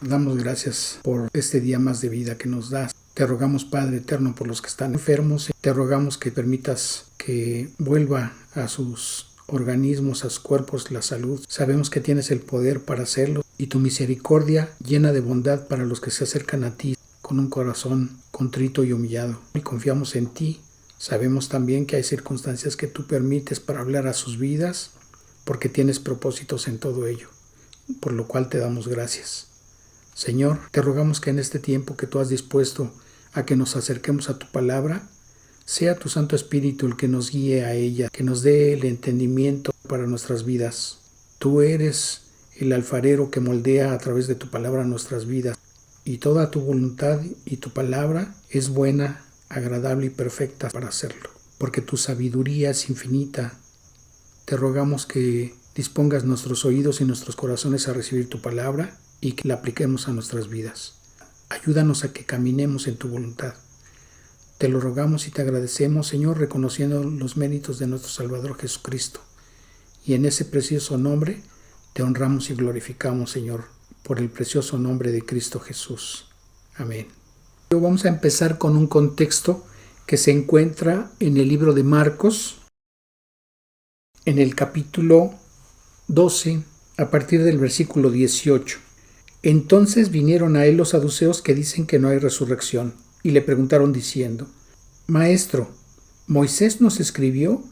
Damos gracias por este día más de vida que nos das. Te rogamos, Padre eterno, por los que están enfermos. Te rogamos que permitas que vuelva a sus organismos, a sus cuerpos, la salud. Sabemos que tienes el poder para hacerlo y tu misericordia llena de bondad para los que se acercan a ti con un corazón contrito y humillado. Y confiamos en ti. Sabemos también que hay circunstancias que tú permites para hablar a sus vidas, porque tienes propósitos en todo ello, por lo cual te damos gracias. Señor, te rogamos que en este tiempo que tú has dispuesto a que nos acerquemos a tu palabra, sea tu Santo Espíritu el que nos guíe a ella, que nos dé el entendimiento para nuestras vidas. Tú eres el alfarero que moldea a través de tu palabra nuestras vidas, y toda tu voluntad y tu palabra es buena, agradable y perfecta para hacerlo, porque tu sabiduría es infinita. Te rogamos que dispongas nuestros oídos y nuestros corazones a recibir tu palabra y que la apliquemos a nuestras vidas. Ayúdanos a que caminemos en tu voluntad. Te lo rogamos y te agradecemos, Señor, reconociendo los méritos de nuestro Salvador Jesucristo. Y en ese precioso nombre te honramos y glorificamos, Señor, por el precioso nombre de Cristo Jesús. Amén. Hoy vamos a empezar con un contexto que se encuentra en el libro de Marcos, en el capítulo 12, a partir del versículo 18. Entonces vinieron a él los saduceos que dicen que no hay resurrección, y le preguntaron diciendo: Maestro, Moisés nos escribió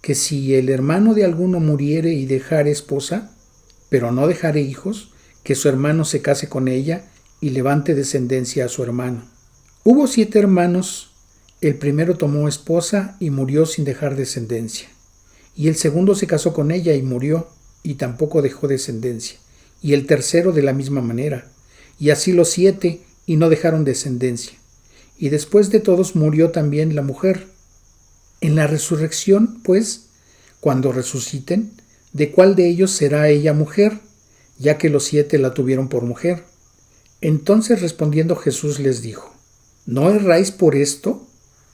que si el hermano de alguno muriere y dejare esposa, pero no dejare hijos, que su hermano se case con ella y levante descendencia a su hermano. Hubo 7 hermanos, el primero tomó esposa y murió sin dejar descendencia, y el segundo se casó con ella y murió, y tampoco dejó descendencia, y el tercero de la misma manera, y así los 7, y no dejaron descendencia. Y después de todos murió también la mujer. En la resurrección, pues, cuando resuciten, ¿de cuál de ellos será ella mujer? Ya que los 7 la tuvieron por mujer. Entonces respondiendo Jesús les dijo: ¿No erráis por esto,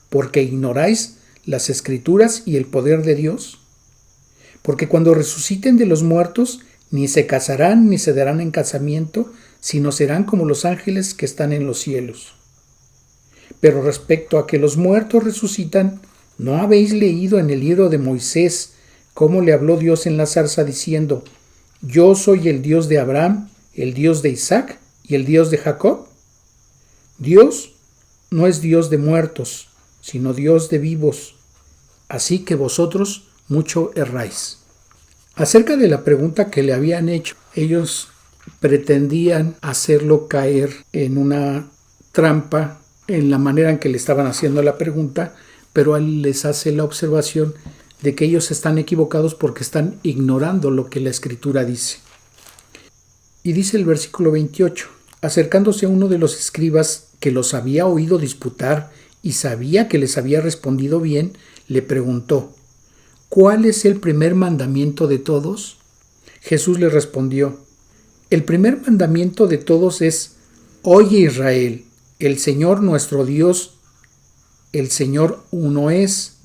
porque ignoráis las Escrituras y el poder de Dios? Porque cuando resuciten de los muertos, ni se casarán ni se darán en casamiento, sino serán como los ángeles que están en los cielos. Pero respecto a que los muertos resucitan, ¿no habéis leído en el libro de Moisés cómo le habló Dios en la zarza diciendo: Yo soy el Dios de Abraham, el Dios de Isaac y el Dios de Jacob? Dios no es Dios de muertos, sino Dios de vivos. Así que vosotros mucho erráis. Acerca de la pregunta que le habían hecho, ellos pretendían hacerlo caer en una trampa en la manera en que le estaban haciendo la pregunta, pero él les hace la observación de que ellos están equivocados porque están ignorando lo que la Escritura dice. Y dice el versículo 28, acercándose a uno de los escribas que los había oído disputar y sabía que les había respondido bien, le preguntó: ¿Cuál es el primer mandamiento de todos? Jesús le respondió: El primer mandamiento de todos es: Oye Israel, el Señor nuestro Dios, el Señor uno es,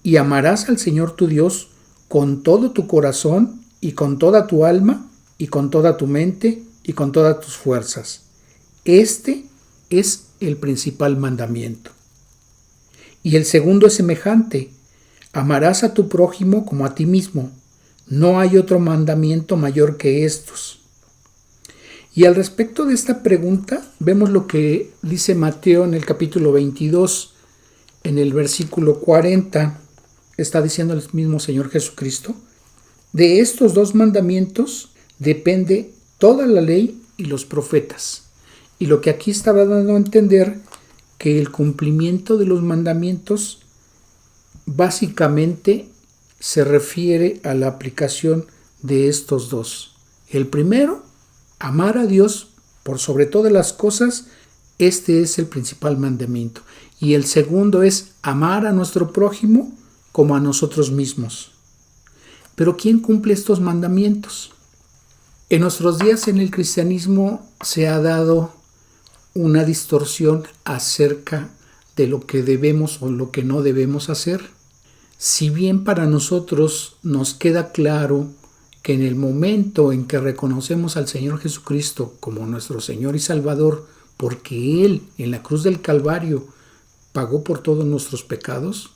y amarás al Señor tu Dios con todo tu corazón y con toda tu alma y con toda tu mente y con todas tus fuerzas. Este es el principal mandamiento. Y el segundo es semejante: amarás a tu prójimo como a ti mismo. No hay otro mandamiento mayor que estos. Y al respecto de esta pregunta, vemos lo que dice Mateo en el capítulo 22, en el versículo 40. Está diciendo el mismo Señor Jesucristo: de estos 2 mandamientos depende toda la ley y los profetas. Y lo que aquí estaba dando a entender que el cumplimiento de los mandamientos básicamente se refiere a la aplicación de estos 2. El primero, amar a Dios por sobre todas las cosas, este es el principal mandamiento. Y el segundo es amar a nuestro prójimo como a nosotros mismos. Pero ¿quién cumple estos mandamientos? En nuestros días en el cristianismo se ha dado una distorsión acerca de lo que debemos o lo que no debemos hacer. Si bien para nosotros nos queda claro que en el momento en que reconocemos al Señor Jesucristo como nuestro Señor y Salvador, porque Él en la cruz del Calvario pagó por todos nuestros pecados,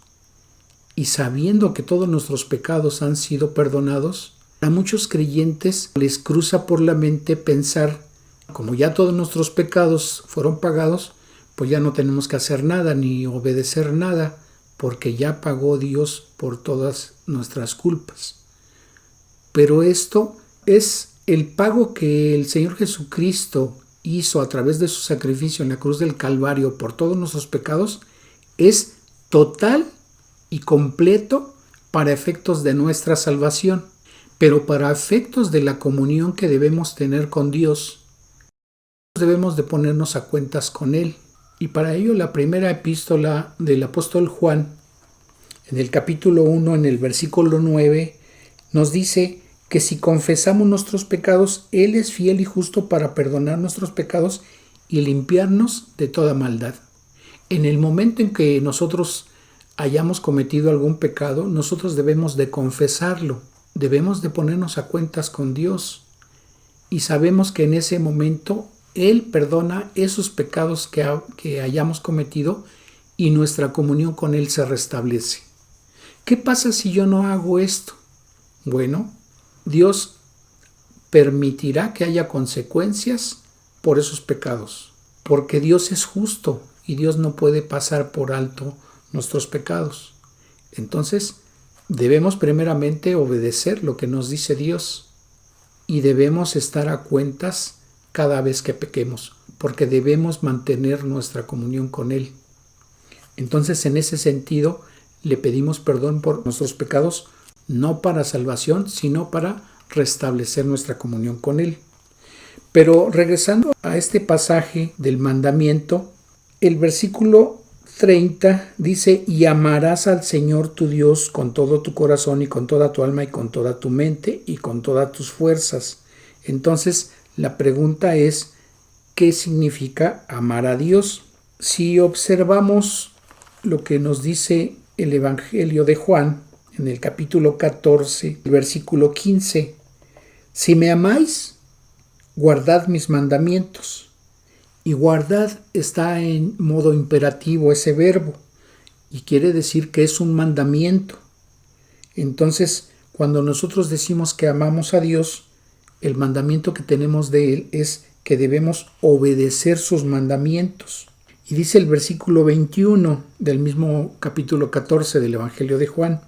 y sabiendo que todos nuestros pecados han sido perdonados, a muchos creyentes les cruza por la mente pensar, como ya todos nuestros pecados fueron pagados, pues ya no tenemos que hacer nada ni obedecer nada, porque ya pagó Dios por todas nuestras culpas. Pero esto es el pago que el Señor Jesucristo hizo a través de su sacrificio en la cruz del Calvario por todos nuestros pecados, es total y completo para efectos de nuestra salvación, pero para efectos de la comunión que debemos tener con Dios, debemos de ponernos a cuentas con Él. Y para ello la primera epístola del apóstol Juan, en el capítulo 1, en el versículo 9, nos dice que si confesamos nuestros pecados, Él es fiel y justo para perdonar nuestros pecados y limpiarnos de toda maldad. En el momento en que nosotros hayamos cometido algún pecado, nosotros debemos de confesarlo, debemos de ponernos a cuentas con Dios. Y sabemos que en ese momento Él perdona esos pecados que hayamos cometido y nuestra comunión con Él se restablece. ¿Qué pasa si yo no hago esto? Bueno, Dios permitirá que haya consecuencias por esos pecados, porque Dios es justo y Dios no puede pasar por alto nuestros pecados. Entonces, debemos primeramente obedecer lo que nos dice Dios y debemos estar a cuentas cada vez que pequemos, porque debemos mantener nuestra comunión con Él. Entonces, en ese sentido, le pedimos perdón por nuestros pecados, no para salvación, sino para restablecer nuestra comunión con Él. Pero regresando a este pasaje del mandamiento, el versículo 30 dice: y amarás al Señor tu Dios con todo tu corazón y con toda tu alma y con toda tu mente y con todas tus fuerzas. Entonces, la pregunta es, ¿qué significa amar a Dios? Si observamos lo que nos dice el Evangelio de Juan, en el capítulo 14, el versículo 15, si me amáis, guardad mis mandamientos. Y guardad está en modo imperativo ese verbo, y quiere decir que es un mandamiento. Entonces, cuando nosotros decimos que amamos a Dios, el mandamiento que tenemos de Él es que debemos obedecer sus mandamientos. Y dice el versículo 21 del mismo capítulo 14 del Evangelio de Juan: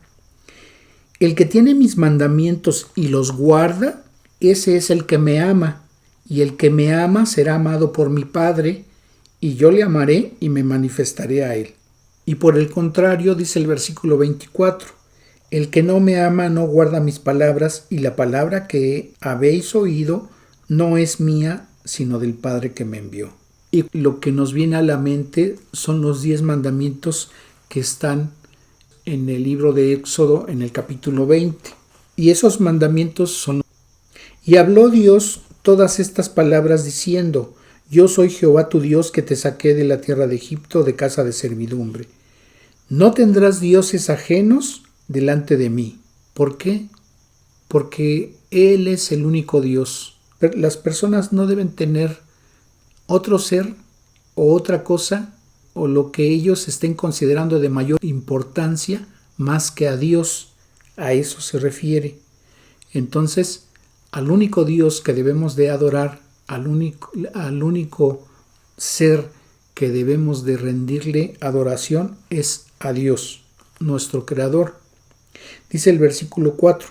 el que tiene mis mandamientos y los guarda, ese es el que me ama, y el que me ama será amado por mi Padre, y yo le amaré y me manifestaré a él. Y por el contrario, dice el versículo 24, el que no me ama no guarda mis palabras, y la palabra que habéis oído no es mía, sino del Padre que me envió. Y lo que nos viene a la mente son los 10 mandamientos que están en el libro de Éxodo, en el capítulo 20. Y esos mandamientos son: y habló Dios todas estas palabras diciendo: yo soy Jehová tu Dios que te saqué de la tierra de Egipto, de casa de servidumbre. No tendrás dioses ajenos delante de mí. ¿Por qué? Porque Él es el único Dios. Las personas no deben tener otro ser o otra cosa o lo que ellos estén considerando de mayor importancia más que a Dios. A eso se refiere. Entonces, al único Dios que debemos de adorar, al único ser que debemos de rendirle adoración es a Dios, nuestro Creador. Dice el versículo 4,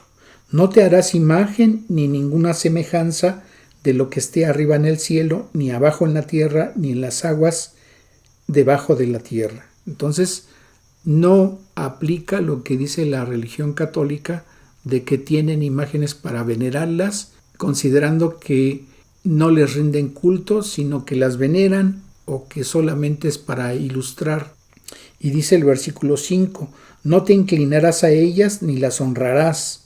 no te harás imagen ni ninguna semejanza de lo que esté arriba en el cielo, ni abajo en la tierra, ni en las aguas debajo de la tierra. Entonces, no aplica lo que dice la religión católica de que tienen imágenes para venerarlas, considerando que no les rinden culto, sino que las veneran o que solamente es para ilustrar. Y dice el versículo 5, no te inclinarás a ellas ni las honrarás,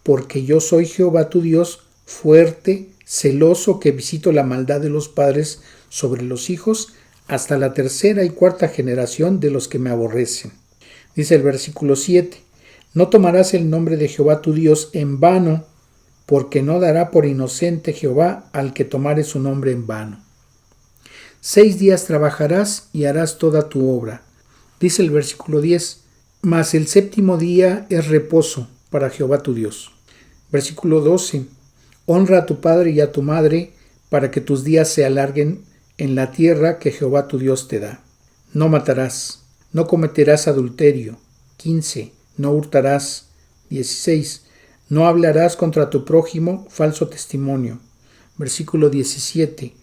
porque yo soy Jehová tu Dios, fuerte, celoso, que visito la maldad de los padres sobre los hijos hasta la tercera y cuarta generación de los que me aborrecen. Dice el versículo 7, no tomarás el nombre de Jehová tu Dios en vano, porque no dará por inocente Jehová al que tomare su nombre en vano. 6 días trabajarás y harás toda tu obra. Dice el versículo 10, mas el séptimo día es reposo para Jehová tu Dios. Versículo 12, honra a tu padre y a tu madre para que tus días se alarguen en la tierra que Jehová tu Dios te da. No matarás, no cometerás adulterio. 15, no hurtarás. 16, no hablarás contra tu prójimo falso testimonio. Versículo 17,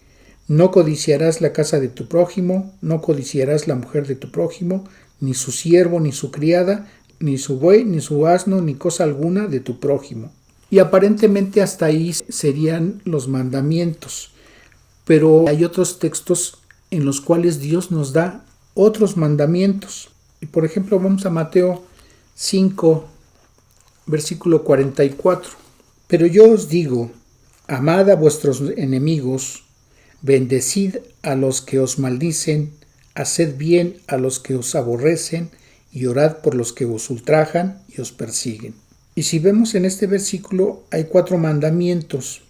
no codiciarás la casa de tu prójimo, no codiciarás la mujer de tu prójimo, ni su siervo, ni su criada, ni su buey, ni su asno, ni cosa alguna de tu prójimo. Y aparentemente hasta ahí serían los mandamientos. Pero hay otros textos en los cuales Dios nos da otros mandamientos. Y por ejemplo, vamos a Mateo 5, versículo 44. Pero yo os digo, amad a vuestros enemigos, bendecid a los que os maldicen, haced bien a los que os aborrecen, y orad por los que os ultrajan y os persiguen. Y si vemos en este versículo, hay 4 mandamientos.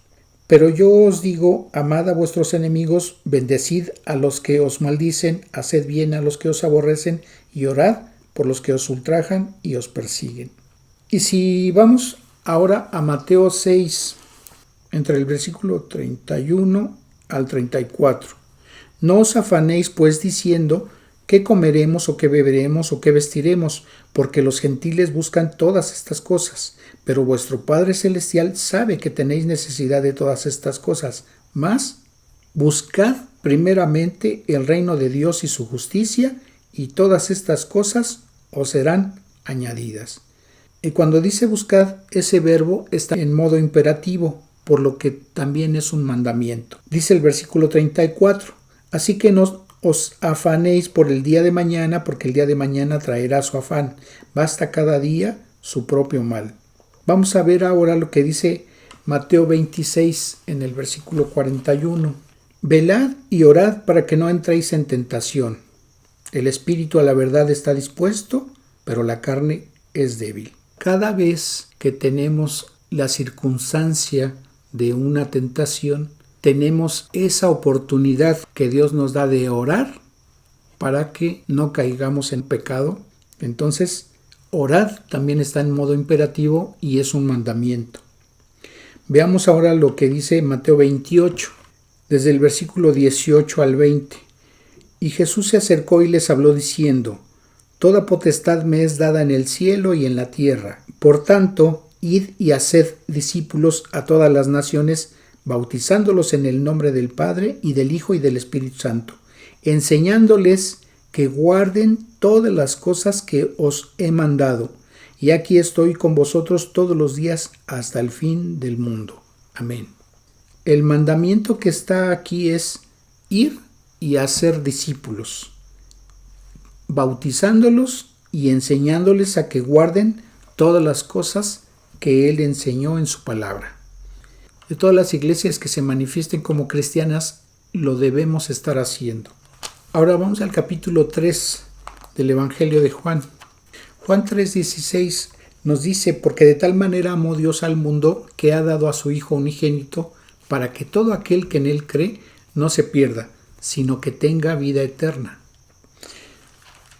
Pero yo os digo, amad a vuestros enemigos, bendecid a los que os maldicen, haced bien a los que os aborrecen, y orad por los que os ultrajan y os persiguen. Y si vamos ahora a Mateo 6, entre el versículo 31 al 34. No os afanéis pues diciendo, ¿qué comeremos o qué beberemos o qué vestiremos? Porque los gentiles buscan todas estas cosas, pero vuestro Padre Celestial sabe que tenéis necesidad de todas estas cosas. Mas, buscad primeramente el reino de Dios y su justicia, y todas estas cosas os serán añadidas. Y cuando dice buscad, ese verbo está en modo imperativo, por lo que también es un mandamiento. Dice el versículo 34, así que no os afanéis por el día de mañana, porque el día de mañana traerá su afán. Basta cada día su propio mal. Vamos a ver ahora lo que dice Mateo 26 en el versículo 41. Velad y orad para que no entréis en tentación. El espíritu a la verdad está dispuesto, pero la carne es débil. Cada vez que tenemos la circunstancia de una tentación, tenemos esa oportunidad que Dios nos da de orar para que no caigamos en pecado. Entonces, orar también está en modo imperativo y es un mandamiento. Veamos ahora lo que dice Mateo 28, desde el versículo 18 al 20. Y Jesús se acercó y les habló diciendo, toda potestad me es dada en el cielo y en la tierra. Por tanto, id y haced discípulos a todas las naciones, bautizándolos en el nombre del Padre y del Hijo y del Espíritu Santo, enseñándoles que guarden todas las cosas que os he mandado. Y aquí estoy con vosotros todos los días hasta el fin del mundo. Amén. El mandamiento que está aquí es ir y hacer discípulos, bautizándolos y enseñándoles a que guarden todas las cosas que Él enseñó en su palabra. De todas las iglesias que se manifiesten como cristianas, lo debemos estar haciendo. Ahora vamos al capítulo 3 del Evangelio de Juan. Juan 3:16 nos dice, porque de tal manera amó Dios al mundo que ha dado a su Hijo unigénito, para que todo aquel que en Él cree no se pierda, sino que tenga vida eterna.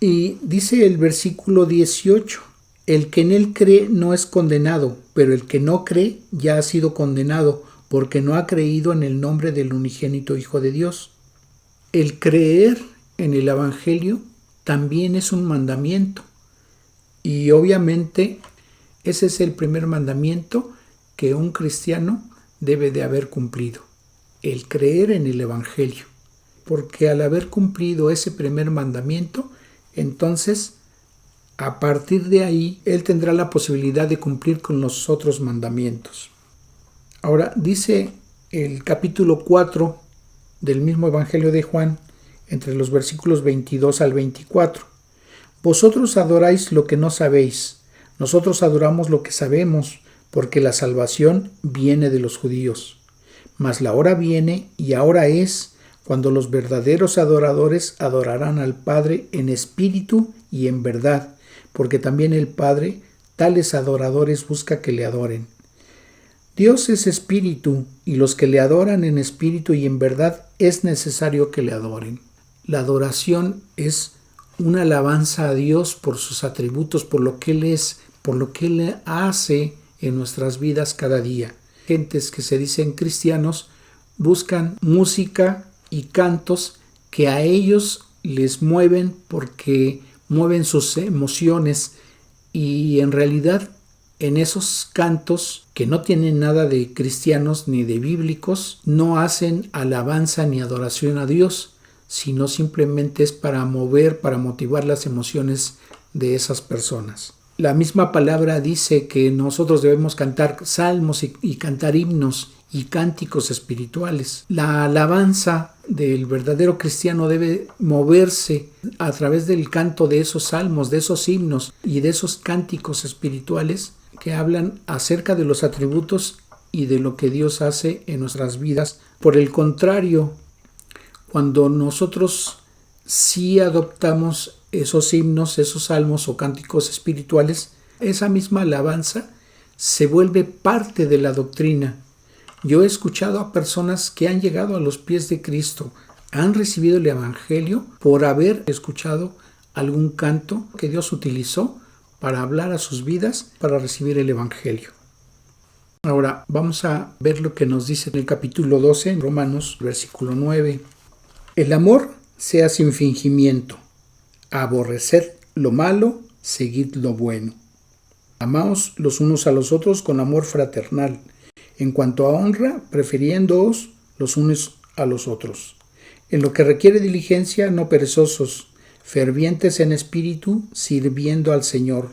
Y dice el versículo 18, el que en Él cree no es condenado, pero el que no cree ya ha sido condenado, porque no ha creído en el nombre del unigénito Hijo de Dios. El creer en el Evangelio también es un mandamiento. Y obviamente ese es el primer mandamiento que un cristiano debe de haber cumplido, el creer en el Evangelio. Porque al haber cumplido ese primer mandamiento, entonces a partir de ahí él tendrá la posibilidad de cumplir con los otros mandamientos. Ahora dice el capítulo 4 del mismo Evangelio de Juan, entre los versículos 22 al 24. Vosotros adoráis lo que no sabéis, nosotros adoramos lo que sabemos, porque la salvación viene de los judíos. Mas la hora viene, y ahora es, cuando los verdaderos adoradores adorarán al Padre en espíritu y en verdad, porque también el Padre tales adoradores busca que le adoren. Dios es espíritu, y los que le adoran en espíritu y en verdad es necesario que le adoren. La adoración es una alabanza a Dios por sus atributos, por lo que Él es, por lo que Él hace en nuestras vidas cada día. Gentes que se dicen cristianos buscan música y cantos que a ellos les mueven porque mueven sus emociones, y en realidad en esos cantos que no tienen nada de cristianos ni de bíblicos no hacen alabanza ni adoración a Dios, sino simplemente es para mover, para motivar las emociones de esas personas. La misma palabra dice que nosotros debemos cantar salmos y cantar himnos y cánticos espirituales. La alabanza del verdadero cristiano debe moverse a través del canto de esos salmos, de esos himnos y de esos cánticos espirituales que hablan acerca de los atributos y de lo que Dios hace en nuestras vidas. Por el contrario, cuando nosotros sí adoptamos esos himnos, esos salmos o cánticos espirituales, esa misma alabanza se vuelve parte de la doctrina. Yo he escuchado a personas que han llegado a los pies de Cristo, han recibido el Evangelio por haber escuchado algún canto que Dios utilizó para hablar a sus vidas, para recibir el Evangelio. Ahora vamos a ver lo que nos dice en el capítulo 12, en Romanos, versículo 9. El amor sea sin fingimiento. Aborreced lo malo, seguid lo bueno. Amaos los unos a los otros con amor fraternal. En cuanto a honra, prefiriéndoos los unos a los otros. En lo que requiere diligencia, no perezosos, fervientes en espíritu, sirviendo al Señor,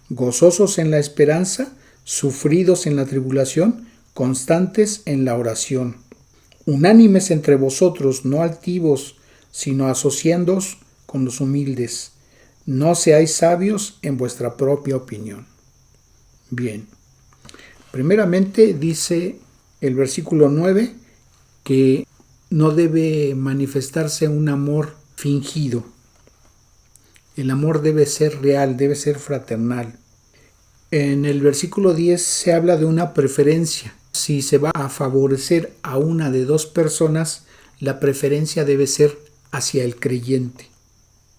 gozosos en la esperanza, sufridos en la tribulación, constantes en la oración. Unánimes entre vosotros, no altivos, sino asociándoos con los humildes. No seáis sabios en vuestra propia opinión. Bien. Primeramente dice el versículo 9 que no debe manifestarse un amor fingido. El amor debe ser real, debe ser fraternal. En el versículo 10 se habla de una preferencia. Si se va a favorecer a una de dos personas, la preferencia debe ser hacia el creyente.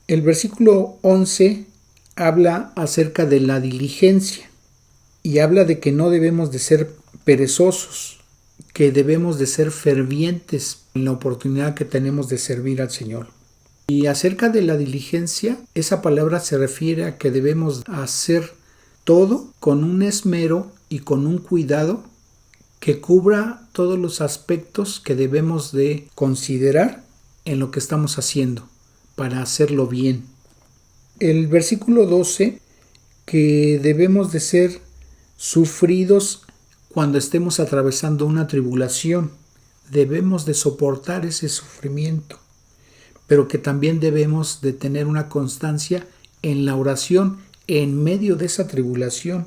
El versículo 11 habla acerca de la diligencia y habla de que no debemos de ser perezosos, que debemos de ser fervientes en la oportunidad que tenemos de servir al Señor. Y acerca de la diligencia, esa palabra se refiere a que debemos hacer todo con un esmero y con un cuidado que cubra todos los aspectos que debemos de considerar en lo que estamos haciendo para hacerlo bien. El versículo 12, que debemos de ser sufridos cuando estemos atravesando una tribulación. Debemos de soportar ese sufrimiento, pero que también debemos de tener una constancia en la oración en medio de esa tribulación,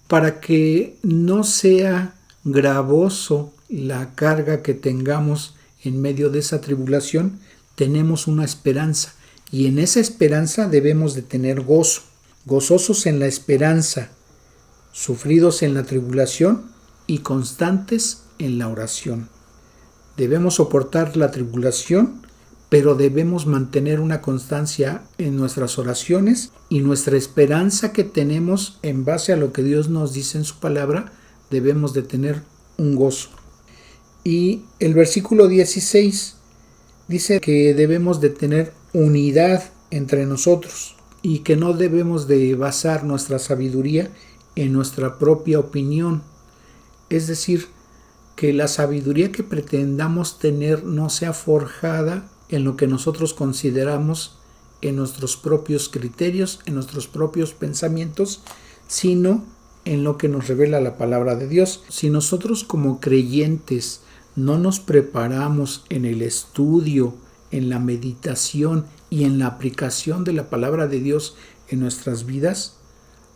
para que no sea gravoso la carga que tengamos en medio de esa tribulación. Tenemos una esperanza, y en esa esperanza debemos de tener gozo, gozosos en la esperanza, sufridos en la tribulación y constantes en la oración. Debemos soportar la tribulación, pero debemos mantener una constancia en nuestras oraciones, y nuestra esperanza que tenemos en base a lo que Dios nos dice en su palabra, debemos de tener un gozo. Y el versículo 16 dice que debemos de tener unidad entre nosotros y que no debemos de basar nuestra sabiduría en nuestra propia opinión. Es decir, que la sabiduría que pretendamos tener no sea forjada en lo que nosotros consideramos, en nuestros propios criterios, en nuestros propios pensamientos, sino en lo que nos revela la palabra de Dios. Si nosotros como creyentes no nos preparamos en el estudio, en la meditación y en la aplicación de la palabra de Dios en nuestras vidas,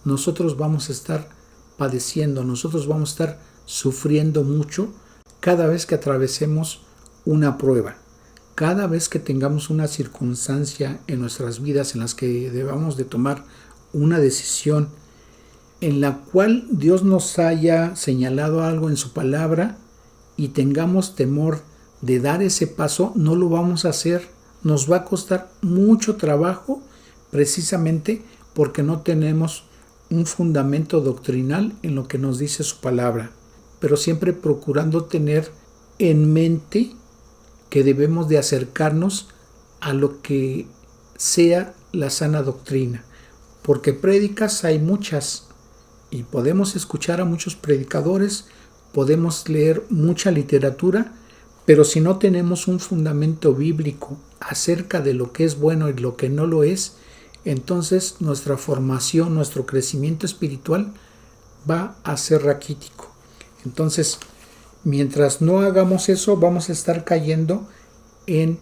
nosotros vamos a estar padeciendo, nosotros vamos a estar sufriendo mucho cada vez que atravesemos una prueba, cada vez que tengamos una circunstancia en nuestras vidas en las que debamos de tomar una decisión en la cual Dios nos haya señalado algo en su palabra y tengamos temor de dar ese paso, no lo vamos a hacer. Nos va a costar mucho trabajo precisamente porque no tenemos un fundamento doctrinal en lo que nos dice su palabra, pero siempre procurando tener en mente que debemos de acercarnos a lo que sea la sana doctrina, porque prédicas hay muchas y podemos escuchar a muchos predicadores, podemos leer mucha literatura, pero si no tenemos un fundamento bíblico acerca de lo que es bueno y lo que no lo es, entonces nuestra formación, nuestro crecimiento espiritual va a ser raquítico. Entonces, mientras no hagamos eso, vamos a estar cayendo en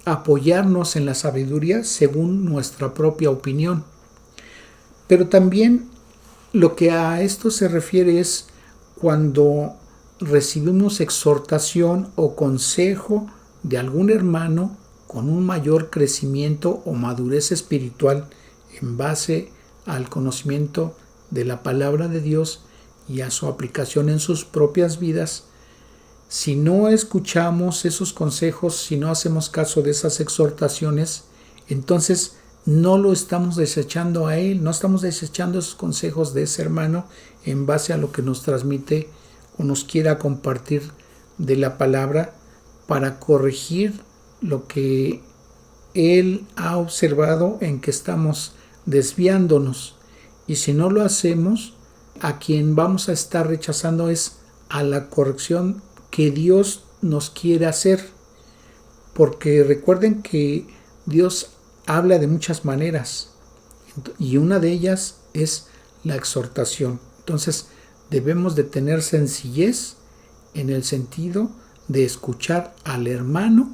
apoyarnos en la sabiduría según nuestra propia opinión. Pero también lo que a esto se refiere es cuando recibimos exhortación o consejo de algún hermano con un mayor crecimiento o madurez espiritual en base al conocimiento de la palabra de Dios y a su aplicación en sus propias vidas. Si no escuchamos esos consejos, si no hacemos caso de esas exhortaciones, entonces no lo estamos desechando a él, no estamos desechando esos consejos de ese hermano en base a lo que nos transmite o nos quiera compartir de la palabra para corregir lo que él ha observado en que estamos desviándonos. Y si no lo hacemos, a quien vamos a estar rechazando es a la corrección que Dios nos quiere hacer, porque recuerden que Dios habla de muchas maneras y una de ellas es la exhortación. Entonces debemos de tener sencillez en el sentido de escuchar al hermano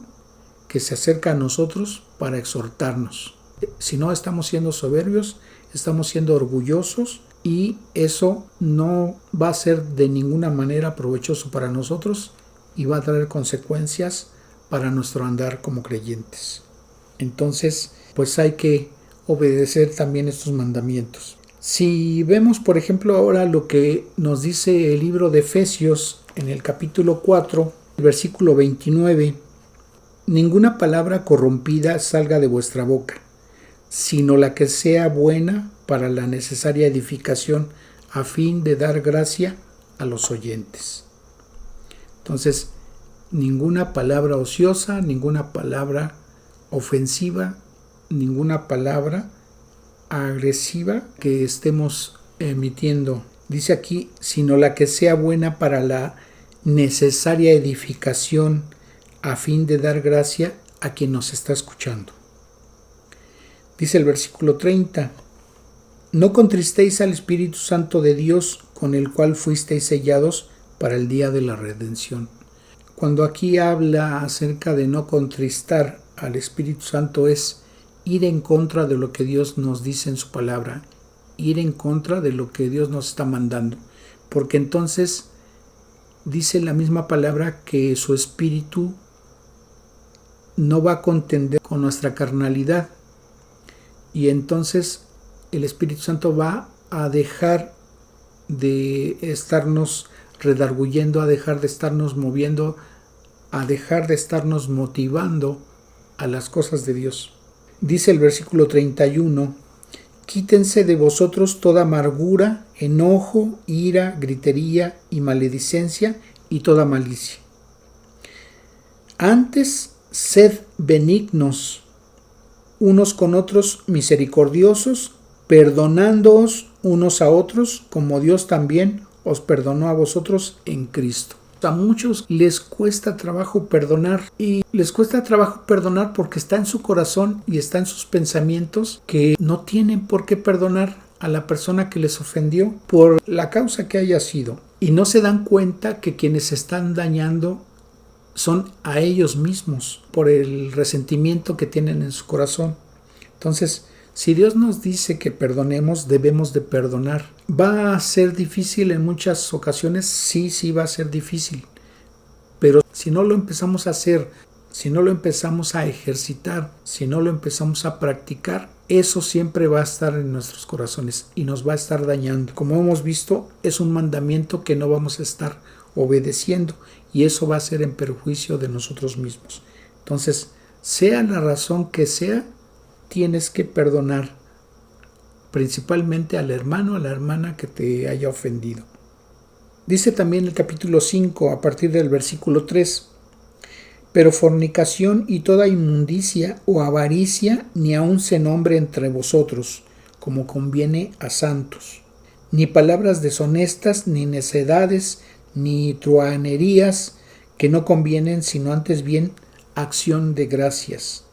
que se acerca a nosotros para exhortarnos. Si no, estamos siendo soberbios, estamos siendo orgullosos y eso no va a ser de ninguna manera provechoso para nosotros y va a traer consecuencias para nuestro andar como creyentes. Entonces, pues hay que obedecer también estos mandamientos. Si vemos, por ejemplo, ahora lo que nos dice el libro de Efesios en el capítulo 4, versículo 29, ninguna palabra corrompida salga de vuestra boca, sino la que sea buena para la necesaria edificación a fin de dar gracia a los oyentes. Entonces, ninguna palabra ociosa, ninguna palabra ofensiva, ninguna palabra agresiva que estemos emitiendo. Dice aquí, sino la que sea buena para la necesaria edificación a fin de dar gracia a quien nos está escuchando. Dice el versículo 30, no contristéis al Espíritu Santo de Dios, con el cual fuisteis sellados para el día de la redención. Cuando aquí habla acerca de no contristar al Espíritu Santo es ir en contra de lo que Dios nos dice en su palabra, ir en contra de lo que Dios nos está mandando, porque entonces dice la misma palabra que su Espíritu no va a contender con nuestra carnalidad y entonces el Espíritu Santo va a dejar de estarnos redarguyendo, a dejar de estarnos moviendo, a dejar de estarnos motivando a las cosas de Dios. Dice el versículo 31, quítense de vosotros toda amargura, enojo, ira, gritería y maledicencia y toda malicia. Antes, sed benignos unos con otros, misericordiosos, perdonándoos unos a otros, como Dios también os perdonó a vosotros en Cristo. A muchos les cuesta trabajo perdonar y les cuesta trabajo perdonar porque está en su corazón y está en sus pensamientos que no tienen por qué perdonar a la persona que les ofendió por la causa que haya sido y no se dan cuenta que quienes están dañando son a ellos mismos por el resentimiento que tienen en su corazón. Entonces, si Dios nos dice que perdonemos, debemos de perdonar. ¿Va a ser difícil en muchas ocasiones? Sí va a ser difícil. Pero si no lo empezamos a hacer si no lo empezamos a ejercitar, si no lo empezamos a practicar, eso siempre va a estar en nuestros corazones y nos va a estar dañando. Como hemos visto, es un mandamiento que no vamos a estar obedeciendo y eso va a ser en perjuicio de nosotros mismos. Entonces, sea la razón que sea, tienes que perdonar, principalmente al hermano o a la hermana que te haya ofendido. Dice también el capítulo 5, a partir del versículo 3, pero fornicación y toda inmundicia o avaricia ni aun se nombre entre vosotros, como conviene a santos, ni palabras deshonestas, ni necedades, ni truhanerías, que no convienen, sino antes bien acción de gracias.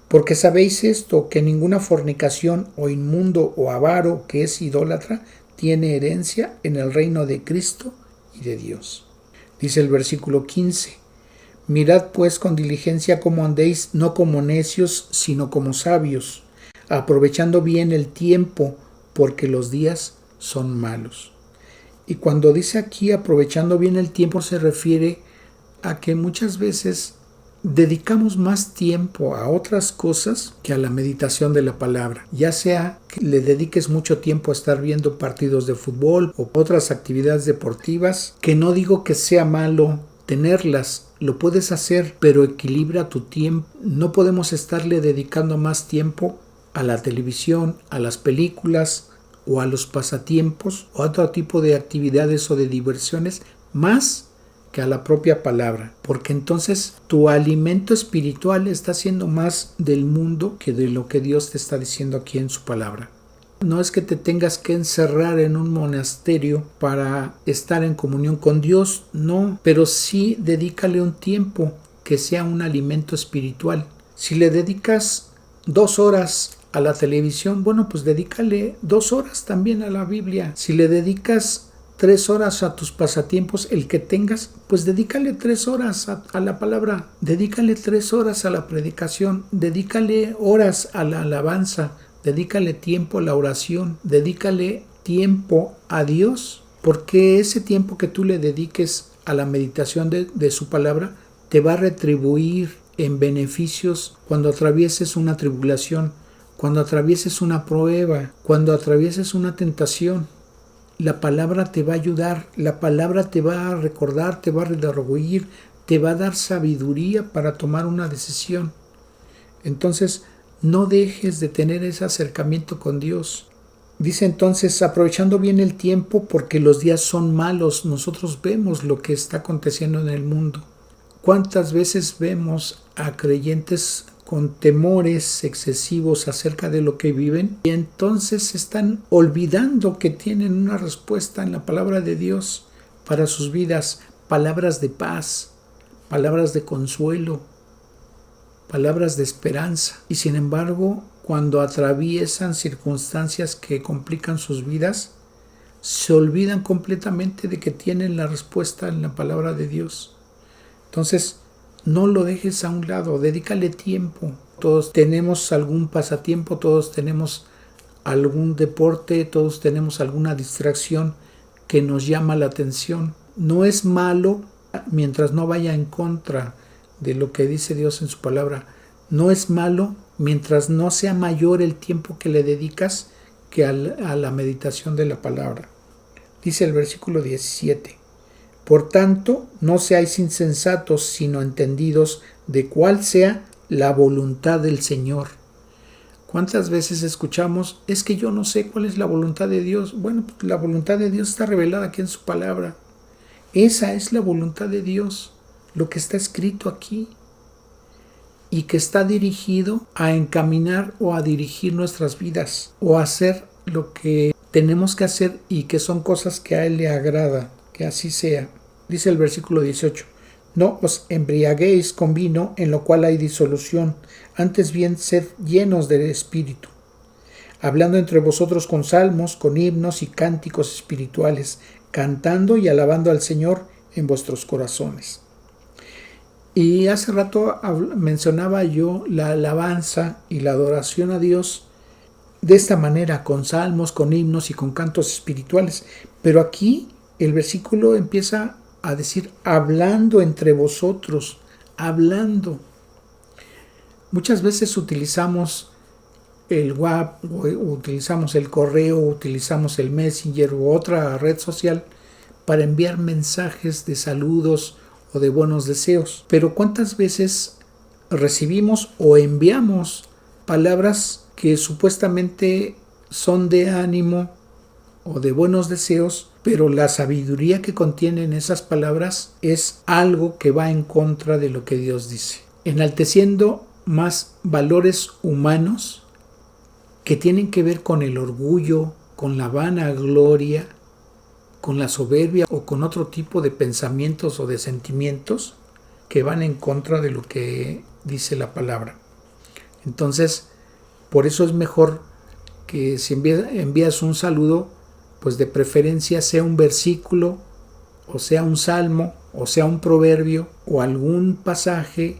Porque sabéis esto, que ninguna fornicación o inmundo o avaro que es idólatra tiene herencia en el reino de Cristo y de Dios. Dice el versículo 15, mirad pues con diligencia cómo andéis, no como necios, sino como sabios, aprovechando bien el tiempo, porque los días son malos. Y cuando dice aquí aprovechando bien el tiempo, se refiere a que muchas veces dedicamos más tiempo a otras cosas que a la meditación de la palabra, ya sea que le dediques mucho tiempo a estar viendo partidos de fútbol o otras actividades deportivas, que no digo que sea malo tenerlas, lo puedes hacer, pero equilibra tu tiempo. No podemos estarle dedicando más tiempo a la televisión, a las películas o a los pasatiempos o a otro tipo de actividades o de diversiones más que a la propia palabra, porque entonces tu alimento espiritual está siendo más del mundo que de lo que Dios te está diciendo aquí en su palabra. No es que te tengas que encerrar en un monasterio para estar en comunión con Dios, no, pero sí dedícale un tiempo que sea un alimento espiritual. Si le dedicas 2 horas a la televisión, bueno, pues dedícale 2 horas también a la Biblia. Si le dedicas 3 horas a tus pasatiempos, el que tengas, pues dedícale 3 horas a la palabra, dedícale 3 horas a la predicación, dedícale horas a la alabanza, dedícale tiempo a la oración, dedícale tiempo a Dios, porque ese tiempo que tú le dediques a la meditación de su palabra te va a retribuir en beneficios cuando atravieses una tribulación, cuando atravieses una prueba, cuando atravieses una tentación. La palabra te va a ayudar, la palabra te va a recordar, te va a redarguir, te va a dar sabiduría para tomar una decisión. Entonces, no dejes de tener ese acercamiento con Dios. Dice entonces, aprovechando bien el tiempo porque los días son malos. Nosotros vemos lo que está aconteciendo en el mundo. ¿Cuántas veces vemos a creyentes con temores excesivos acerca de lo que viven y entonces están olvidando que tienen una respuesta en la palabra de Dios para sus vidas? Palabras de paz, palabras de consuelo, palabras de esperanza. Y sin embargo, cuando atraviesan circunstancias que complican sus vidas, se olvidan completamente de que tienen la respuesta en la palabra de Dios. Entonces, no lo dejes a un lado, dedícale tiempo. Todos tenemos algún pasatiempo, todos tenemos algún deporte, todos tenemos alguna distracción que nos llama la atención. No es malo mientras no vaya en contra de lo que dice Dios en su palabra. No es malo mientras no sea mayor el tiempo que le dedicas que a la meditación de la palabra. Dice el versículo 17. Por tanto, no seáis insensatos, sino entendidos de cuál sea la voluntad del Señor. ¿Cuántas veces escuchamos, es que yo no sé cuál es la voluntad de Dios? Bueno, pues la voluntad de Dios está revelada aquí en su palabra. Esa es la voluntad de Dios, lo que está escrito aquí, y que está dirigido a encaminar o a dirigir nuestras vidas, o a hacer lo que tenemos que hacer y que son cosas que a Él le agrada, que así sea. Dice el versículo 18, no os embriaguéis con vino, en lo cual hay disolución, antes bien sed llenos del Espíritu, hablando entre vosotros con salmos, con himnos y cánticos espirituales, cantando y alabando al Señor en vuestros corazones. Y hace rato mencionaba yo la alabanza y la adoración a Dios de esta manera, con salmos, con himnos y con cantos espirituales. Pero aquí el versículo empieza a decir, hablando entre vosotros, hablando. Muchas veces utilizamos el WhatsApp, utilizamos el correo, utilizamos el Messenger u otra red social para enviar mensajes de saludos o de buenos deseos. Pero ¿cuántas veces recibimos o enviamos palabras que supuestamente son de ánimo o de buenos deseos, pero la sabiduría que contienen esas palabras es algo que va en contra de lo que Dios dice, enalteciendo más valores humanos que tienen que ver con el orgullo, con la vanagloria, con la soberbia o con otro tipo de pensamientos o de sentimientos que van en contra de lo que dice la palabra. Entonces, por eso es mejor que si envías un saludo, pues de preferencia sea un versículo, o sea un salmo, o sea un proverbio, o algún pasaje,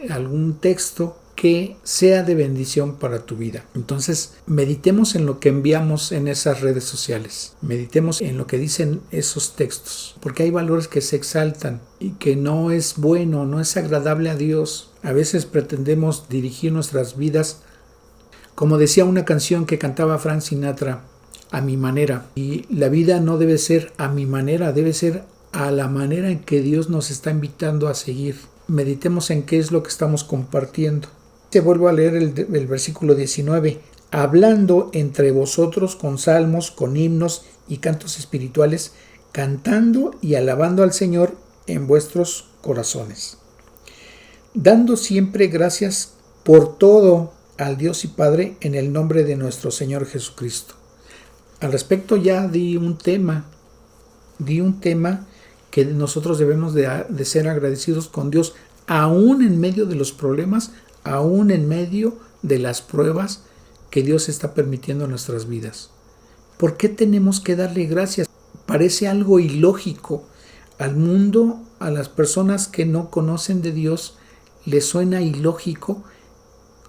algún texto que sea de bendición para tu vida. Entonces, meditemos en lo que enviamos en esas redes sociales. Meditemos en lo que dicen esos textos, porque hay valores que se exaltan y que no es bueno, no es agradable a Dios. A veces pretendemos dirigir nuestras vidas, como decía una canción que cantaba Frank Sinatra, a mi manera. Y la vida no debe ser a mi manera, debe ser a la manera en que Dios nos está invitando a seguir. Meditemos en qué es lo que estamos compartiendo. Te vuelvo a leer el versículo 19. Hablando entre vosotros con salmos, con himnos y cantos espirituales, cantando y alabando al Señor en vuestros corazones. Dando siempre gracias por todo al Dios y Padre en el nombre de nuestro Señor Jesucristo. Al respecto ya di un tema que nosotros debemos de ser agradecidos con Dios, aún en medio de los problemas, aún en medio de las pruebas que Dios está permitiendo en nuestras vidas. ¿Por qué tenemos que darle gracias? Parece algo ilógico. Al mundo, a las personas que no conocen de Dios, les suena ilógico.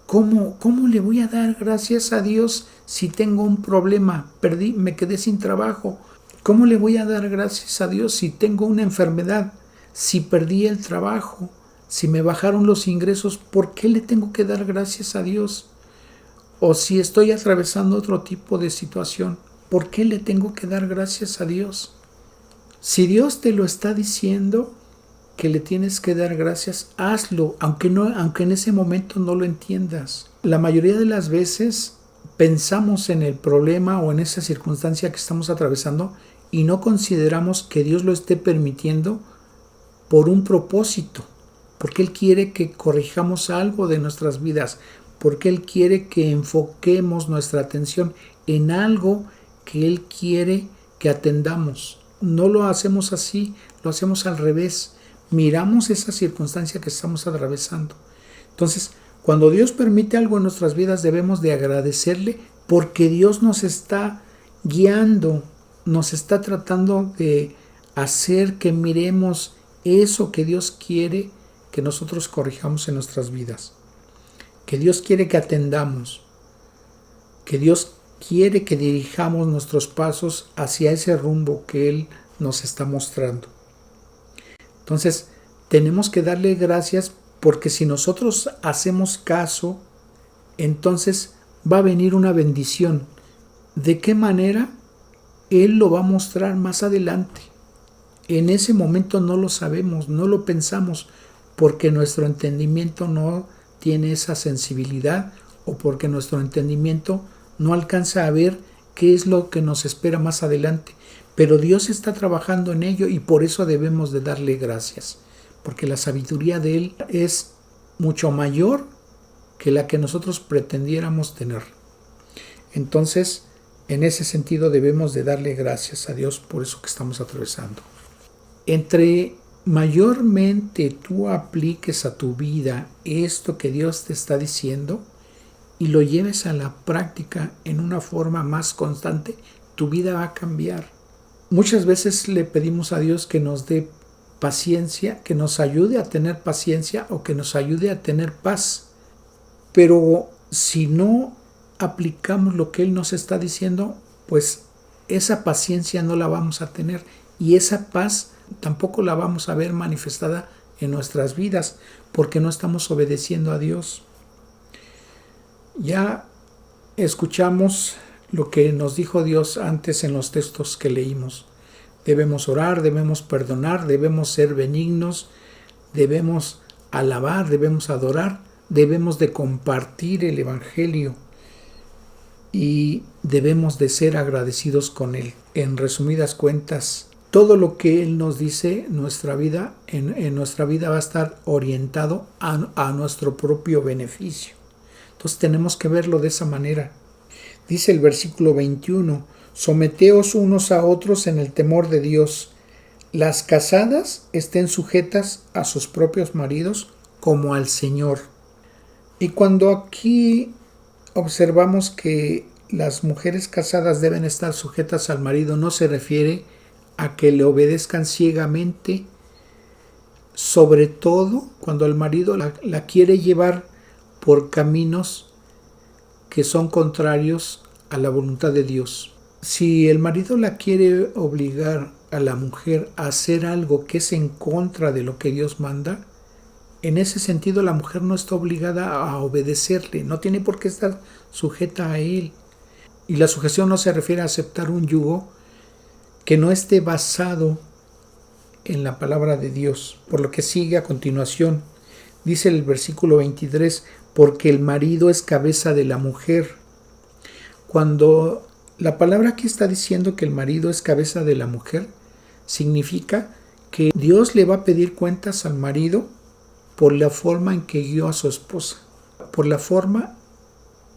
¿Cómo le voy a dar gracias a Dios si tengo un problema? Me quedé sin trabajo. ¿Cómo le voy a dar gracias a Dios si tengo una enfermedad? Si perdí el trabajo, si me bajaron los ingresos, ¿por qué le tengo que dar gracias a Dios? O si estoy atravesando otro tipo de situación, ¿por qué le tengo que dar gracias a Dios? Si Dios te lo está diciendo que le tienes que dar gracias, hazlo, aunque en ese momento no lo entiendas. La mayoría de las veces pensamos en el problema o en esa circunstancia que estamos atravesando y no consideramos que Dios lo esté permitiendo por un propósito, porque Él quiere que corrijamos algo de nuestras vidas, porque Él quiere que enfoquemos nuestra atención en algo que Él quiere que atendamos. No lo hacemos así, lo hacemos al revés. Miramos esa circunstancia que estamos atravesando. Entonces, cuando Dios permite algo en nuestras vidas, debemos de agradecerle porque Dios nos está guiando, nos está tratando de hacer que miremos eso que Dios quiere que nosotros corrijamos en nuestras vidas, que Dios quiere que atendamos, que Dios quiere que dirijamos nuestros pasos hacia ese rumbo que Él nos está mostrando. Entonces, tenemos que darle gracias porque si nosotros hacemos caso, entonces va a venir una bendición. ¿De qué manera? Él lo va a mostrar más adelante. En ese momento no lo sabemos, no lo pensamos, porque nuestro entendimiento no tiene esa sensibilidad o porque nuestro entendimiento no alcanza a ver qué es lo que nos espera más adelante. Pero Dios está trabajando en ello y por eso debemos de darle gracias, porque la sabiduría de Él es mucho mayor que la que nosotros pretendiéramos tener. Entonces, en ese sentido debemos de darle gracias a Dios por eso que estamos atravesando. Entre mayormente tú apliques a tu vida esto que Dios te está diciendo y lo lleves a la práctica en una forma más constante, tu vida va a cambiar. Muchas veces le pedimos a Dios que nos dé paciencia, que nos ayude a tener paciencia o que nos ayude a tener paz. Pero si no aplicamos lo que Él nos está diciendo, pues esa paciencia no la vamos a tener y esa paz tampoco la vamos a ver manifestada en nuestras vidas porque no estamos obedeciendo a Dios. Ya escuchamos lo que nos dijo Dios antes en los textos que leímos. Debemos orar, debemos perdonar, debemos ser benignos, debemos alabar, debemos adorar, debemos de compartir el Evangelio y debemos de ser agradecidos con Él. En resumidas cuentas, todo lo que Él nos dice, nuestra vida, en nuestra vida va a estar orientado a nuestro propio beneficio. Entonces tenemos que verlo de esa manera. Dice el versículo 21, someteos unos a otros en el temor de Dios. Las casadas estén sujetas a sus propios maridos como al Señor. Y cuando aquí observamos que las mujeres casadas deben estar sujetas al marido, no se refiere a que le obedezcan ciegamente, sobre todo cuando el marido la quiere llevar por caminos que son contrarios a la voluntad de Dios. Si el marido la quiere obligar a la mujer a hacer algo que es en contra de lo que Dios manda, en ese sentido la mujer no está obligada a obedecerle, no tiene por qué estar sujeta a él. Y la sujeción no se refiere a aceptar un yugo que no esté basado en la palabra de Dios. Por lo que sigue a continuación, dice el versículo 23, porque el marido es cabeza de la mujer. Cuando la palabra aquí está diciendo que el marido es cabeza de la mujer, significa que Dios le va a pedir cuentas al marido por la forma en que guió a su esposa, por la forma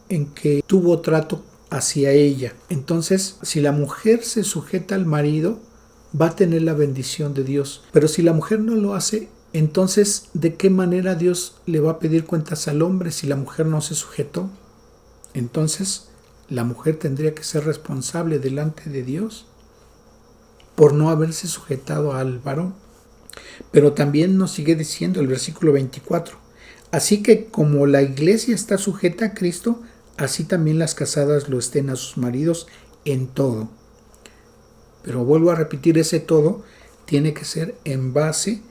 en que tuvo trato hacia ella. Entonces, si la mujer se sujeta al marido, va a tener la bendición de Dios. Pero si la mujer no lo hace, entonces, ¿de qué manera Dios le va a pedir cuentas al hombre si la mujer no se sujetó? Entonces, la mujer tendría que ser responsable delante de Dios por no haberse sujetado al varón. Pero también nos sigue diciendo el versículo 24, así que como la iglesia está sujeta a Cristo, así también las casadas lo estén a sus maridos en todo. Pero vuelvo a repetir, ese todo tiene que ser en base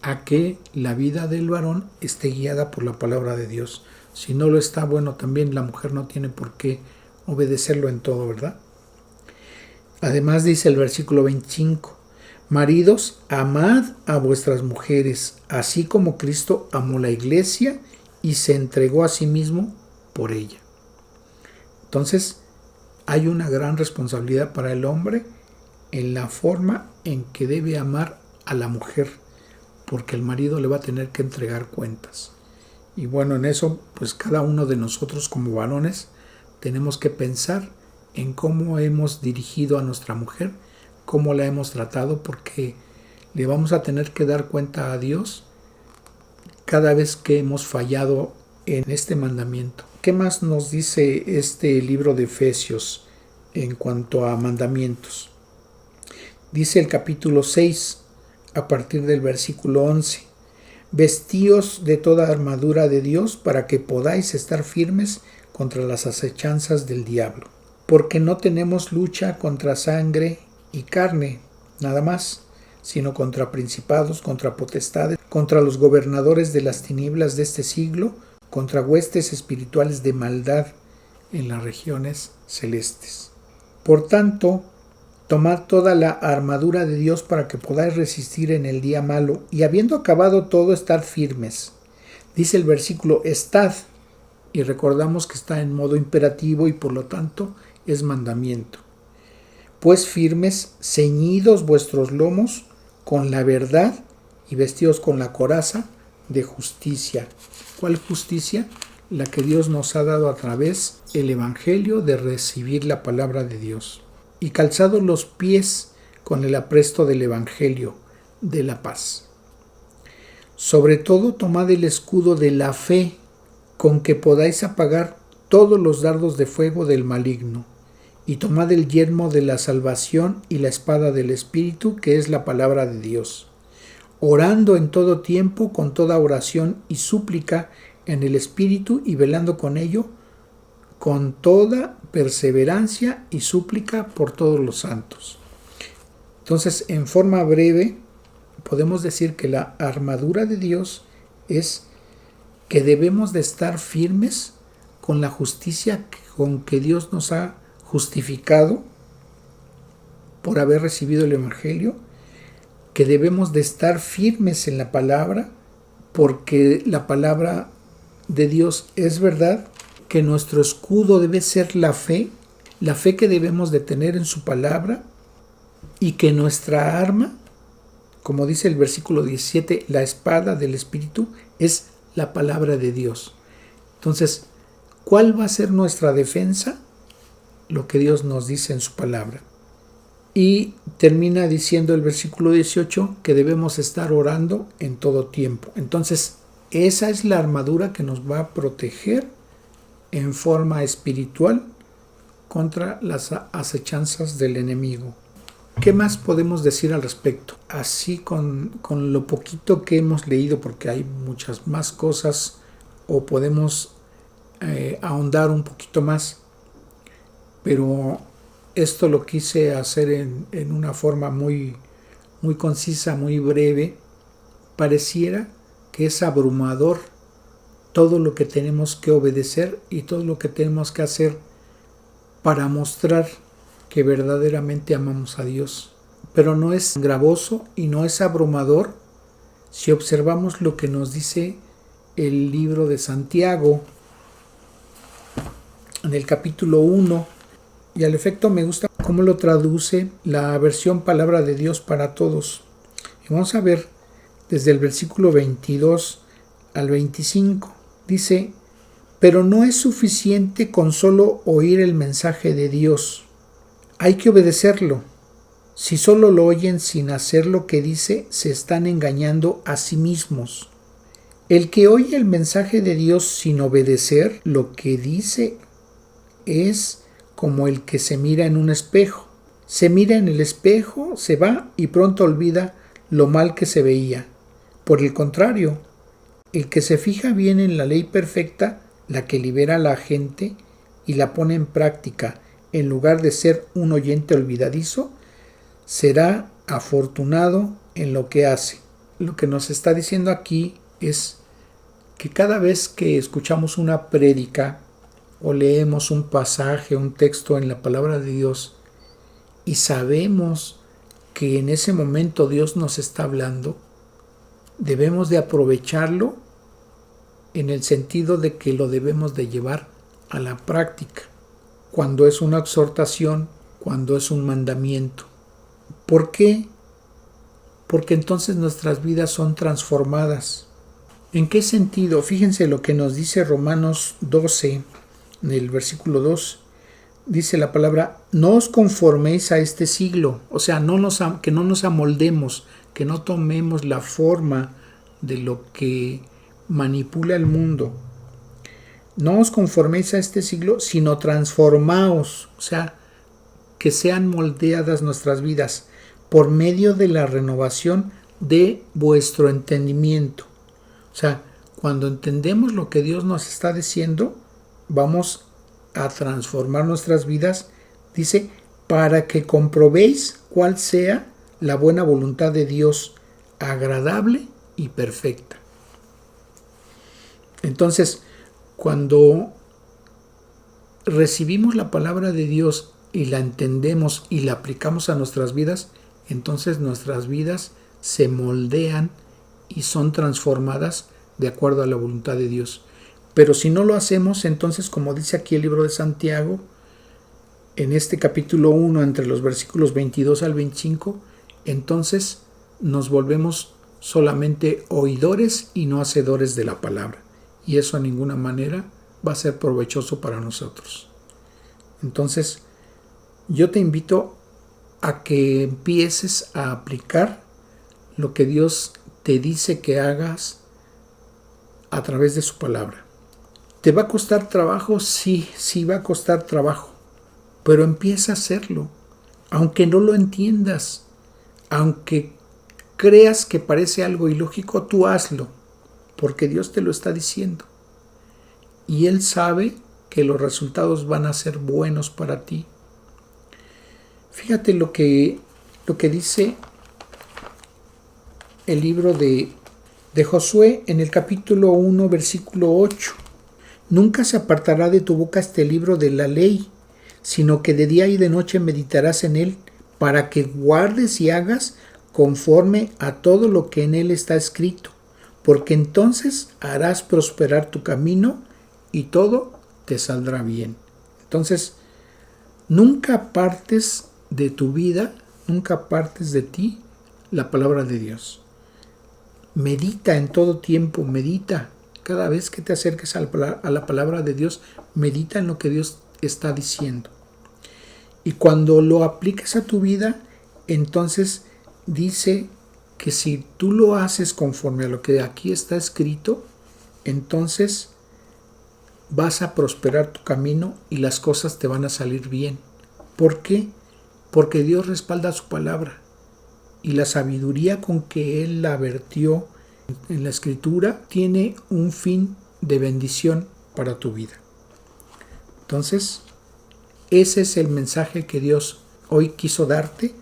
a que la vida del varón esté guiada por la palabra de Dios. Si no lo está, bueno, también la mujer no tiene por qué obedecerlo en todo, ¿verdad? Además dice el versículo 25, maridos, amad a vuestras mujeres, así como Cristo amó la iglesia y se entregó a sí mismo por ella. Entonces, hay una gran responsabilidad para el hombre en la forma en que debe amar a la mujer, porque el marido le va a tener que entregar cuentas. Y bueno, en eso, pues cada uno de nosotros como varones tenemos que pensar en cómo hemos dirigido a nuestra mujer, cómo la hemos tratado, porque le vamos a tener que dar cuenta a Dios cada vez que hemos fallado en este mandamiento. ¿Qué más nos dice este libro de Efesios en cuanto a mandamientos? Dice el capítulo 6, a partir del versículo 11, vestíos de toda armadura de Dios para que podáis estar firmes contra las acechanzas del diablo. Porque no tenemos lucha contra sangre y carne, nada más, sino contra principados, contra potestades, contra los gobernadores de las tinieblas de este siglo, contra huestes espirituales de maldad en las regiones celestes. Por tanto, tomad toda la armadura de Dios para que podáis resistir en el día malo, y habiendo acabado todo, estar firmes. Dice el versículo, estad, y recordamos que está en modo imperativo y por lo tanto es mandamiento. Pues firmes, ceñidos vuestros lomos con la verdad y vestidos con la coraza de justicia. ¿Cuál justicia? La que Dios nos ha dado a través del Evangelio, de recibir la palabra de Dios. Y calzados los pies con el apresto del Evangelio de la paz. Sobre todo tomad el escudo de la fe, con que podáis apagar todos los dardos de fuego del maligno, y tomad el yelmo de la salvación y la espada del Espíritu, que es la palabra de Dios, orando en todo tiempo con toda oración y súplica en el Espíritu, y velando con ello con toda perseverancia y súplica por todos los santos. Entonces, en forma breve, podemos decir que la armadura de Dios es que debemos de estar firmes con la justicia con que Dios nos ha justificado por haber recibido el Evangelio, que debemos de estar firmes en la palabra porque la palabra de Dios es verdad, que nuestro escudo debe ser la fe que debemos de tener en su palabra, y que nuestra arma, como dice el versículo 17, la espada del Espíritu es la palabra de Dios. Entonces, ¿cuál va a ser nuestra defensa? Lo que Dios nos dice en su palabra. Y termina diciendo el versículo 18 que debemos estar orando en todo tiempo. Entonces, esa es la armadura que nos va a proteger en forma espiritual contra las acechanzas del enemigo. ¿Qué más podemos decir al respecto? Así con lo poquito que hemos leído, porque hay muchas más cosas, o podemos ahondar un poquito más, pero esto lo quise hacer en una forma muy concisa, muy breve. Pareciera que es abrumador todo lo que tenemos que obedecer y todo lo que tenemos que hacer para mostrar que verdaderamente amamos a Dios. Pero no es gravoso y no es abrumador si observamos lo que nos dice el libro de Santiago en el capítulo 1. Y al efecto me gusta cómo lo traduce la versión Palabra de Dios para Todos. Y vamos a ver desde el versículo 22 al 25. Dice: pero no es suficiente con solo oír el mensaje de Dios. Hay que obedecerlo. Si solo lo oyen sin hacer lo que dice, se están engañando a sí mismos. El que oye el mensaje de Dios sin obedecer lo que dice es como el que se mira en un espejo. Se mira en el espejo, se va y pronto olvida lo mal que se veía. Por el contrario, el que se fija bien en la ley perfecta, la que libera a la gente y la pone en práctica, en lugar de ser un oyente olvidadizo, será afortunado en lo que hace. Lo que nos está diciendo aquí es que cada vez que escuchamos una prédica o leemos un pasaje, un texto en la palabra de Dios y sabemos que en ese momento Dios nos está hablando, debemos de aprovecharlo en el sentido de que lo debemos de llevar a la práctica, cuando es una exhortación, cuando es un mandamiento. ¿Por qué? Porque entonces nuestras vidas son transformadas. ¿En qué sentido? Fíjense lo que nos dice Romanos 12, en el versículo 2. Dice la palabra: no os conforméis a este siglo, o sea, que no nos amoldemos, que no tomemos la forma de lo que manipula el mundo. No os conforméis a este siglo, sino transformaos, o sea, que sean moldeadas nuestras vidas por medio de la renovación de vuestro entendimiento. O sea, cuando entendemos lo que Dios nos está diciendo, vamos a transformar nuestras vidas, dice, para que comprobéis cuál sea la buena voluntad de Dios, agradable y perfecta. Entonces, cuando recibimos la palabra de Dios y la entendemos y la aplicamos a nuestras vidas, entonces nuestras vidas se moldean y son transformadas de acuerdo a la voluntad de Dios. Pero si no lo hacemos, entonces, como dice aquí el libro de Santiago, en este capítulo 1, entre los versículos 22 al 25, entonces nos volvemos solamente oidores y no hacedores de la palabra. Y eso de ninguna manera va a ser provechoso para nosotros. Entonces, yo te invito a que empieces a aplicar lo que Dios te dice que hagas a través de su palabra. ¿Te va a costar trabajo? Sí va a costar trabajo. Pero empieza a hacerlo. Aunque no lo entiendas, aunque creas que parece algo ilógico, tú hazlo. Porque Dios te lo está diciendo. Y Él sabe que los resultados van a ser buenos para ti. Fíjate lo que dice el libro de Josué en el capítulo 1, versículo 8. Nunca se apartará de tu boca este libro de la ley, sino que de día y de noche meditarás en él, para que guardes y hagas conforme a todo lo que en él está escrito, porque entonces harás prosperar tu camino y todo te saldrá bien. Entonces, nunca apartes de tu vida, nunca apartes de ti la palabra de Dios. Medita en todo tiempo, medita. Cada vez que te acerques a la palabra de Dios, medita en lo que Dios está diciendo. Y cuando lo apliques a tu vida, entonces dice que si tú lo haces conforme a lo que aquí está escrito, entonces vas a prosperar tu camino y las cosas te van a salir bien. ¿Por qué? Porque Dios respalda su palabra y la sabiduría con que Él la vertió en la Escritura tiene un fin de bendición para tu vida. Entonces, ese es el mensaje que Dios hoy quiso darte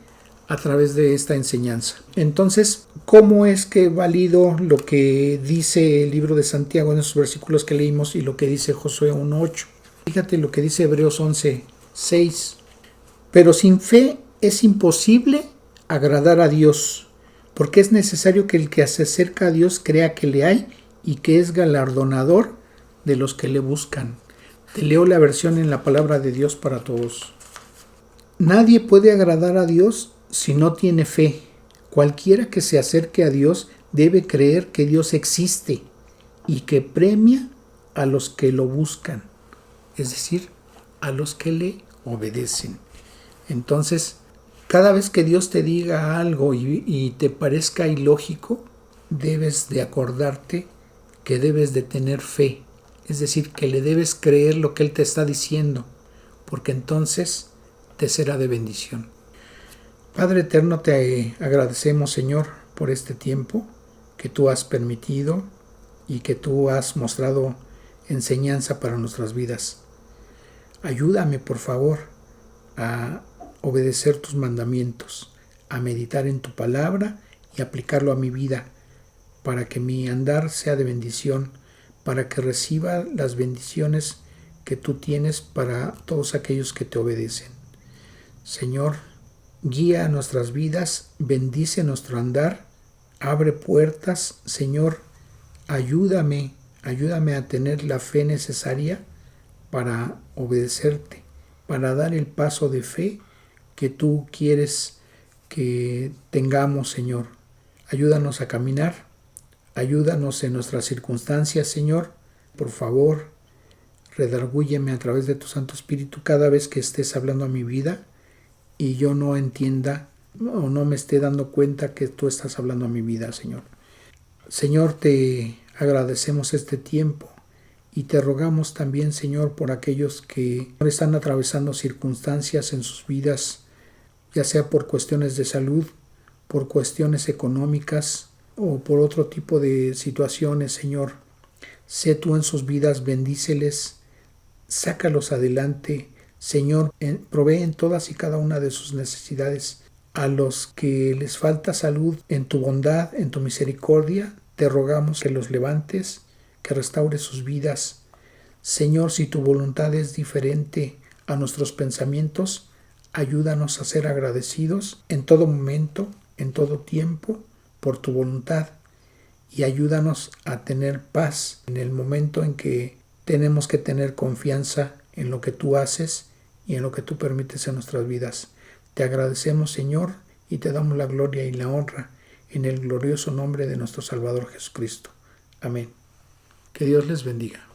a través de esta enseñanza. Entonces, ¿cómo es que valido lo que dice el libro de Santiago en esos versículos que leímos y lo que dice Josué 1:8? Fíjate lo que dice Hebreos 11:6. Pero sin fe es imposible agradar a Dios, porque es necesario que el que se acerca a Dios crea que le hay y que es galardonador de los que le buscan. Te leo la versión en la palabra de Dios para todos. Nadie puede agradar a Dios si no tiene fe. Cualquiera que se acerque a Dios debe creer que Dios existe y que premia a los que lo buscan, es decir, a los que le obedecen. Entonces, cada vez que Dios te diga algo y te parezca ilógico, debes de acordarte que debes de tener fe, es decir, que le debes creer lo que Él te está diciendo, porque entonces te será de bendición. Padre eterno, te agradecemos, Señor, por este tiempo que tú has permitido y que tú has mostrado enseñanza para nuestras vidas. Ayúdame, por favor, a obedecer tus mandamientos, a meditar en tu palabra y aplicarlo a mi vida, para que mi andar sea de bendición, para que reciba las bendiciones que tú tienes para todos aquellos que te obedecen. Señor, guía nuestras vidas, bendice nuestro andar, abre puertas. Señor, ayúdame a tener la fe necesaria para obedecerte, para dar el paso de fe que tú quieres que tengamos, Señor. Ayúdanos a caminar, ayúdanos en nuestras circunstancias, Señor. Por favor, redargúyeme a través de tu Santo Espíritu cada vez que estés hablando a mi vida y yo no entienda o no me esté dando cuenta que tú estás hablando a mi vida, Señor. Señor, te agradecemos este tiempo y te rogamos también, Señor, por aquellos que están atravesando circunstancias en sus vidas, ya sea por cuestiones de salud, por cuestiones económicas o por otro tipo de situaciones, Señor. Sé tú en sus vidas, bendíceles, sácalos adelante, Señor, provee en todas y cada una de sus necesidades. A los que les falta salud, en tu bondad, en tu misericordia, te rogamos que los levantes, que restaures sus vidas. Señor, si tu voluntad es diferente a nuestros pensamientos, ayúdanos a ser agradecidos en todo momento, en todo tiempo, por tu voluntad, y ayúdanos a tener paz en el momento en que tenemos que tener confianza en lo que tú haces y en lo que tú permites en nuestras vidas. Te agradecemos, Señor, y te damos la gloria y la honra en el glorioso nombre de nuestro Salvador Jesucristo. Amén. Que Dios les bendiga.